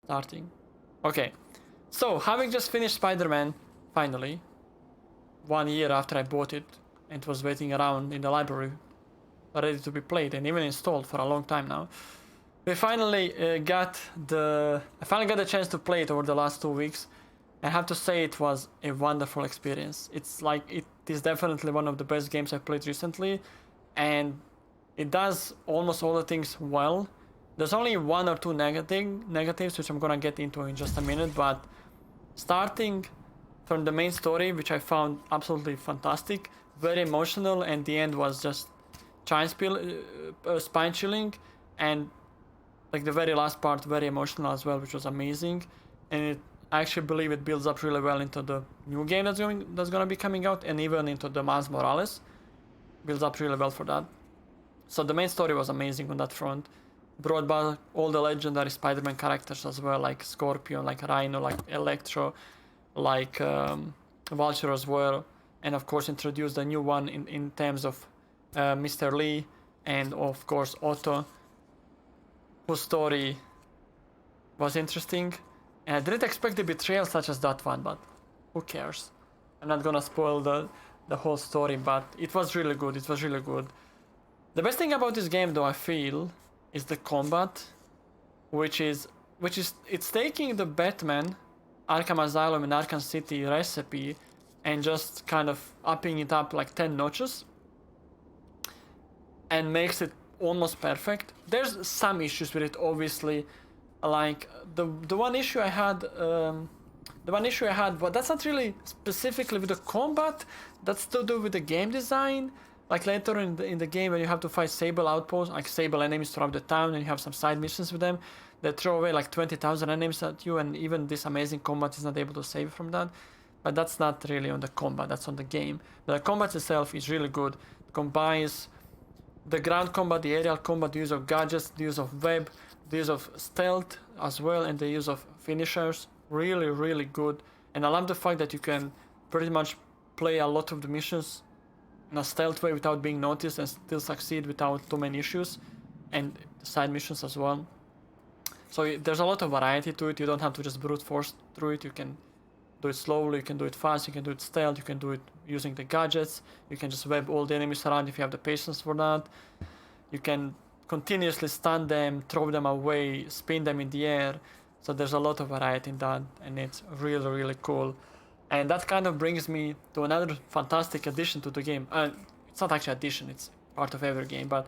Starting. Okay. So, having just finished Spiderman, finally, 1 year after I bought it, and was waiting around in the library, ready to be played and even installed for a long time now. I finally got the chance to play it over the last 2 weeks. I have to say it was a wonderful experience. It is definitely one of the best games I've played recently, and it does almost all the things well. There's only one or two negatives which I'm gonna get into in just a minute, but starting from the main story, which I found absolutely fantastic, very emotional, and the end was just spine chilling, and like the very last part very emotional as well, which was amazing. And I actually believe it builds up really well into the new game that's gonna be coming out, and even into the Miles Morales. Builds up really well for that. So the main story was amazing on that front. Brought back all the legendary Spider-Man characters as well, like Scorpion, like Rhino, like Electro, like Vulture as well, and of course introduced a new one in terms of Mr. Lee, and of course Otto, whose story was interesting. And I didn't expect a betrayal such as that one, but who cares? I'm not gonna spoil the whole story, but it was really good. It was really good. The best thing about this game, though, I feel, is the combat, which is it's taking the Batman Arkham Asylum and Arkham City recipe and just kind of upping it up like 10 notches and makes it almost perfect. There's some issues with it, obviously, like the one issue I had but that's not really specifically with the combat, that's to do with the game design. Like later in the game, when you have to fight Sable outposts, like Sable enemies throughout the town, and you have some side missions with them, they throw away like 20,000 enemies at you, and even this amazing combat is not able to save from that. But that's not really on the combat, that's on the game. The combat itself is really good. It combines the ground combat, the aerial combat, the use of gadgets, the use of web, the use of stealth as well, and the use of finishers. Really, really good. And I love the fact that you can pretty much play a lot of the missions in a stealth way without being noticed and still succeed without too many issues, and side missions as well. So there's a lot of variety to it. You don't have to just brute force through it. You can do it slowly, you can do it fast, you can do it stealth, you can do it using the gadgets, you can just web all the enemies around if you have the patience for that. You can continuously stun them, throw them away, spin them in the air. So there's a lot of variety in that, and it's really, really cool. And that kind of brings me to another fantastic addition to the game. It's not actually addition, it's part of every game, but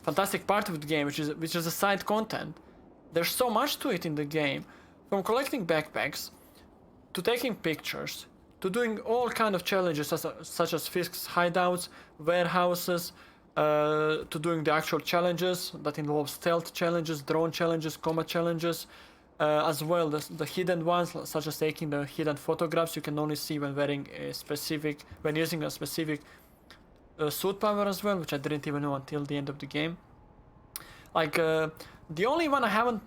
fantastic part of the game, which is the side content. There's so much to it in the game, from collecting backpacks, to taking pictures, to doing all kind of challenges such as Fisk's hideouts, warehouses, to doing the actual challenges that involve stealth challenges, drone challenges, combat challenges, as well the hidden ones, such as taking the hidden photographs you can only see when using a specific suit power as well, which I didn't even know until the end of the game. Like the only one I haven't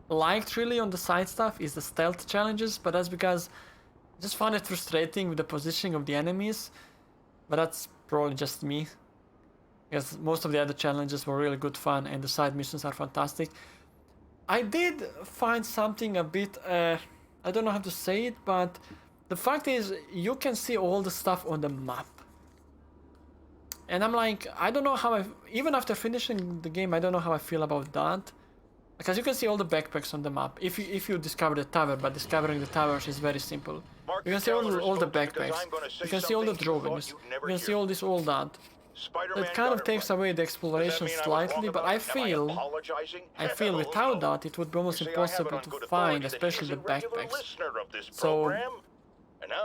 liked really on the side stuff is the stealth challenges, but that's because I just found it frustrating with the positioning of the enemies. But that's probably just me, because most of the other challenges were really good fun and the side missions are fantastic. I did find something a bit, I don't know how to say it, but the fact is you can see all the stuff on the map. And I'm like, I don't know how even after finishing the game, I don't know how I feel about that. Because you can see all the backpacks on the map if you discover the tower, but discovering the towers is very simple. You can see all the backpacks, you can see all the drawings, you can see all that. It kind of takes away the exploration slightly, but I feel without that it would be almost impossible to find, especially the backpacks. So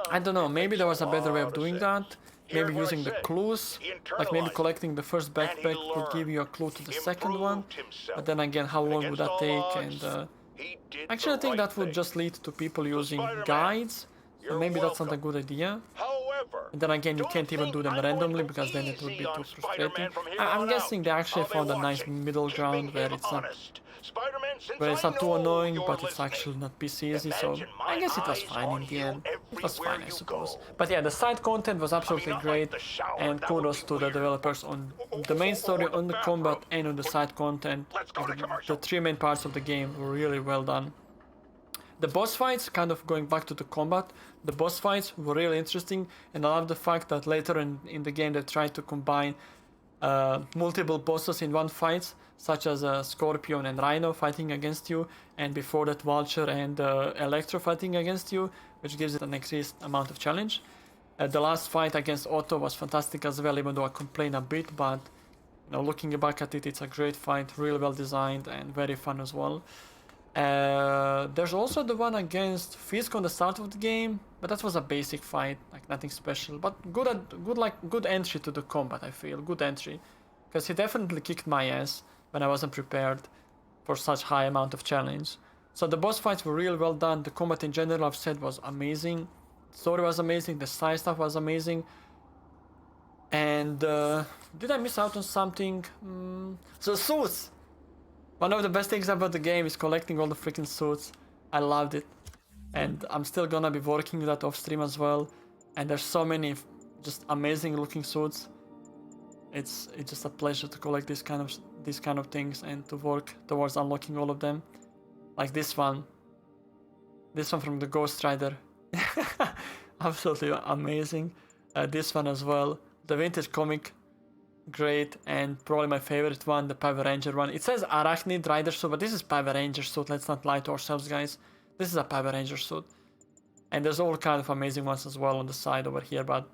I don't know, maybe there was a better way of doing that. Maybe using the clues, like maybe collecting the first backpack would give you a clue to the second one, but then again, how long would that take? And actually I think that would just lead to people using guides, so maybe that's not a good idea. And then again, you can't even do them randomly, because then it would be too frustrating. I'm guessing they actually found a nice middle ground where it's not too annoying, but it's actually not PC easy, so I guess it was fine in the end. It was fine, I suppose. But yeah, the side content was absolutely great, and kudos to the developers on the main story, on the combat, and on the side content. The three main parts of the game were really well done. The boss fights, kind of going back to the combat, the boss fights were really interesting, and I love the fact that later in the game they tried to combine multiple bosses in one fight, such as Scorpion and Rhino fighting against you, and before that Vulture and Electro fighting against you, which gives it an increased amount of challenge. The last fight against Otto was fantastic as well, even though I complained a bit, but looking back at it, it's a great fight, really well designed and very fun as well. There's also the one against Fisk on the start of the game, but that was a basic fight, like nothing special, but good entry to the combat. I feel good entry, because he definitely kicked my ass when I wasn't prepared for such high amount of challenge. So the boss fights were really well done. The combat in general, I've said, was amazing. The story was amazing. The side stuff was amazing. And did I miss out on something? So suits. One of the best things about the game is collecting all the freaking suits. I loved it. And I'm still gonna be working that off stream as well. And there's so many just amazing looking suits. It's just a pleasure to collect these kind of things and to work towards unlocking all of them. Like this one. This one from the Ghost Rider. Absolutely amazing. This one as well. The vintage comic, great, and probably my favorite one, the Power Ranger one. It says Arachnid Rider suit, but this is Power Ranger suit. Let's not lie to ourselves, guys. This is a Power Ranger suit. And there's all kind of amazing ones as well on the side over here, but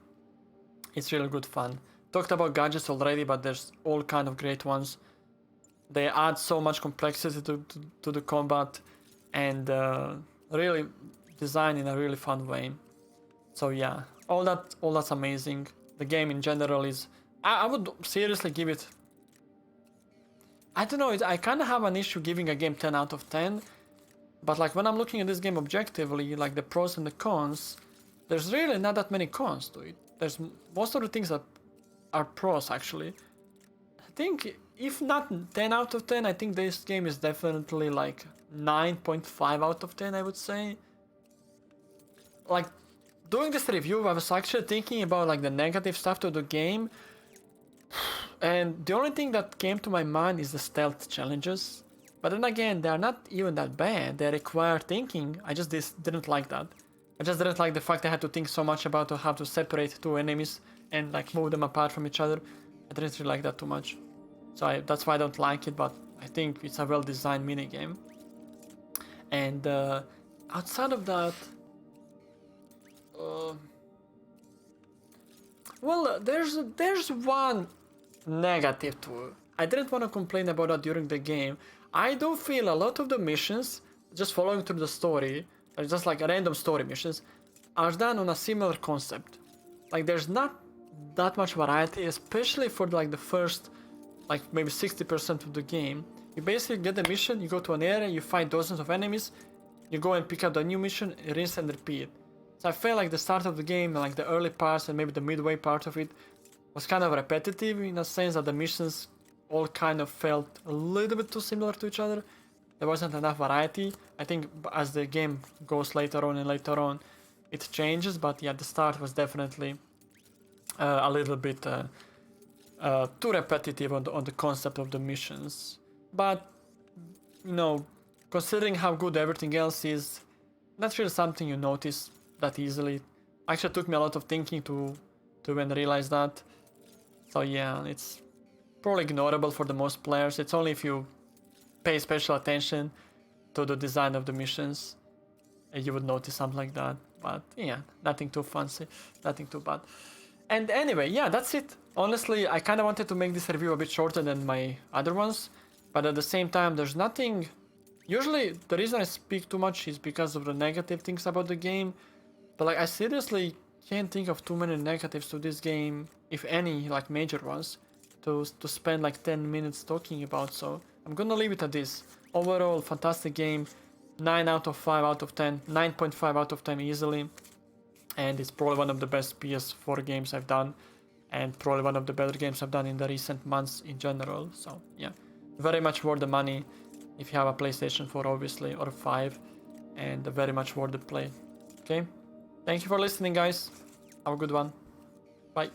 it's really good fun. Talked about gadgets already, but there's all kind of great ones. They add so much complexity to the combat, and really designed in a really fun way. So yeah, all that's amazing. The game in general is, I would seriously give it, I don't know, I kind of have an issue giving a game 10 out of 10, but like when I'm looking at this game objectively, like the pros and the cons, there's really not that many cons to it. There's most of the things that are pros actually. I think if not 10 out of 10, I think this game is definitely like 9.5 out of 10, I would say. Like, doing this review, I was actually thinking about like the negative stuff to the game, and the only thing that came to my mind is the stealth challenges. But then again, they are not even that bad. They require thinking. I just didn't like that. I just didn't like the fact I had to think so much about how to separate two enemies and like move them apart from each other. I didn't really like that too much. So that's why I don't like it, but I think it's a well-designed minigame. And outside of that, well, there's one negative too. I didn't want to complain about that during the game. I do feel a lot of the missions, just following through the story, or just like random story missions, are done on a similar concept. Like there's not that much variety, especially for like the first, like maybe 60% of the game. You basically get the mission, you go to an area, you fight dozens of enemies, you go and pick up the new mission, rinse and repeat. So I felt like the start of the game, like the early parts and maybe the midway part of it, was kind of repetitive in a sense that the missions all kind of felt a little bit too similar to each other. There wasn't enough variety. I think as the game goes later on, it changes, but yeah, the start was definitely a little bit too repetitive on the concept of the missions. But, considering how good everything else is, that's really something you notice that easily. Actually took me a lot of thinking to even realize that. So yeah, it's probably ignorable for the most players. It's only if you pay special attention to the design of the missions you would notice something like that. But yeah, nothing too fancy, nothing too bad. And anyway, yeah, that's it. Honestly, I kind of wanted to make this review a bit shorter than my other ones, but at the same time, there's nothing. Usually the reason I speak too much is because of the negative things about the game. But like, I seriously can't think of too many negatives to this game, if any, like major ones, to spend like 10 minutes talking about. So I'm gonna leave it at this. Overall, fantastic game. 9 out of 5 out of 10, 9.5 out of 10 easily. And it's probably one of the best PS4 games I've done, and probably one of the better games I've done in the recent months in general. So yeah, very much worth the money if you have a PlayStation 4, obviously, or 5, and very much worth the play. Okay, thank you for listening, guys. Have a good one. Bye.